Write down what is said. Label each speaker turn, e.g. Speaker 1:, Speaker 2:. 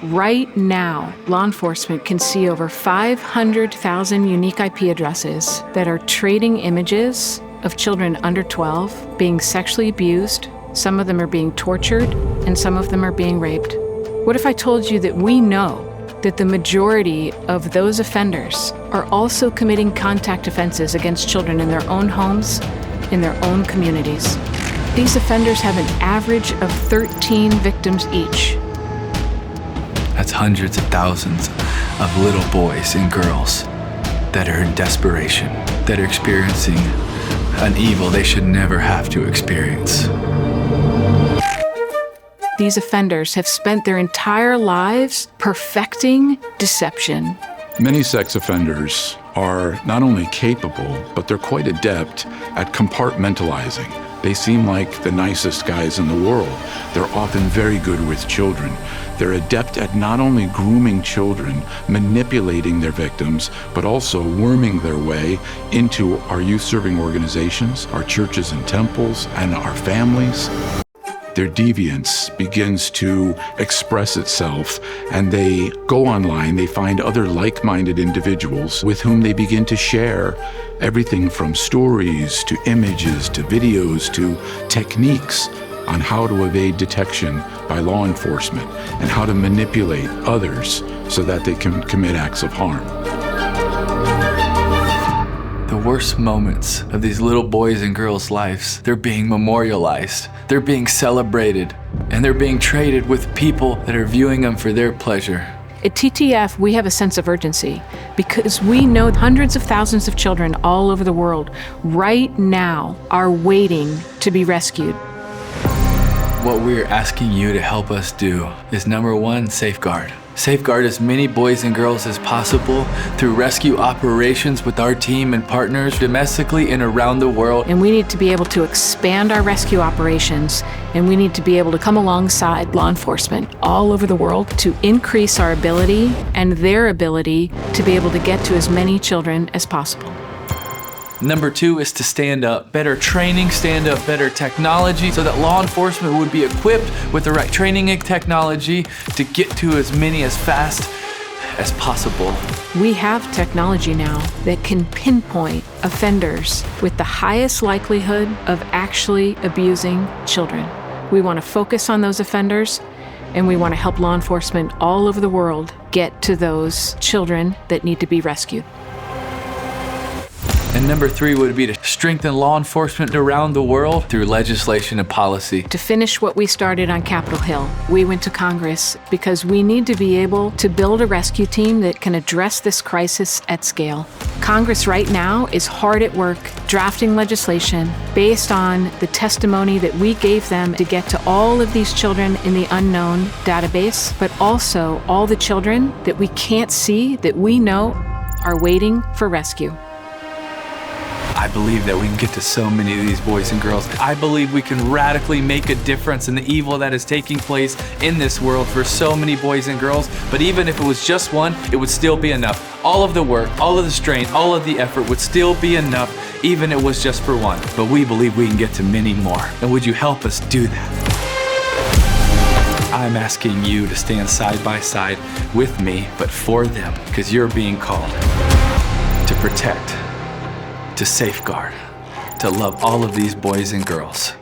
Speaker 1: Right now, law enforcement can see over 500,000 unique IP addresses that are trading images of children under 12 being sexually abused. Some of them are being tortured, and some of them are being raped. What if I told you that we know that the majority of those offenders are also committing contact offenses against children in their own homes, in their own communities? These offenders have an average of 13 victims each.
Speaker 2: That's hundreds of thousands of little boys and girls that are in desperation, that are experiencing an evil they should never have to experience.
Speaker 1: These offenders have spent their entire lives perfecting deception.
Speaker 3: Many sex offenders are not only capable, but they're quite adept at compartmentalizing. They seem like the nicest guys in the world. They're often very good with children. They're adept at not only grooming children, manipulating their victims, but also worming their way into our youth-serving organizations, our churches and temples, and our families. Their deviance begins to express itself, and they go online, they find other like-minded individuals with whom they begin to share everything from stories to images to videos to techniques on how to evade detection by law enforcement and how to manipulate others so that they can commit acts of harm.
Speaker 2: The worst moments of these little boys and girls' lives, they're being memorialized, they're being celebrated, and they're being traded with people that are viewing them for their pleasure.
Speaker 1: At TTF, we have a sense of urgency because we know hundreds of thousands of children all over the world right now are waiting to be rescued.
Speaker 2: What we're asking you to help us do is, number one, safeguard. Safeguard as many boys and girls as possible through rescue operations with our team and partners domestically and around the world.
Speaker 1: And we need to be able to expand our rescue operations, and we need to be able to come alongside law enforcement all over the world to increase our ability and their ability to be able to get to as many children as possible.
Speaker 2: Number two is to stand up. Better training, stand up better technology so that law enforcement would be equipped with the right training and technology to get to as many as fast as possible.
Speaker 1: We have technology now that can pinpoint offenders with the highest likelihood of actually abusing children. We want to focus on those offenders, and we want to help law enforcement all over the world get to those children that need to be rescued.
Speaker 2: And number three would be to strengthen law enforcement around the world through legislation and policy.
Speaker 1: To finish what we started on Capitol Hill, we went to Congress because we need to be able to build a rescue team that can address this crisis at scale. Congress right now is hard at work drafting legislation based on the testimony that we gave them to get to all of these children in the unKNOWN database, but also all the children that we can't see that we know are waiting for rescue.
Speaker 2: I believe that we can get to so many of these boys and girls. I believe we can radically make a difference in the evil that is taking place in this world for so many boys and girls. But even if it was just one, it would still be enough. All of the work, all of the strain, all of the effort would still be enough, even if it was just for one. But we believe we can get to many more. And would you help us do that? I'm asking you to stand side by side with me, but for them, because you're being called to protect, to safeguard, to love all of these boys and girls.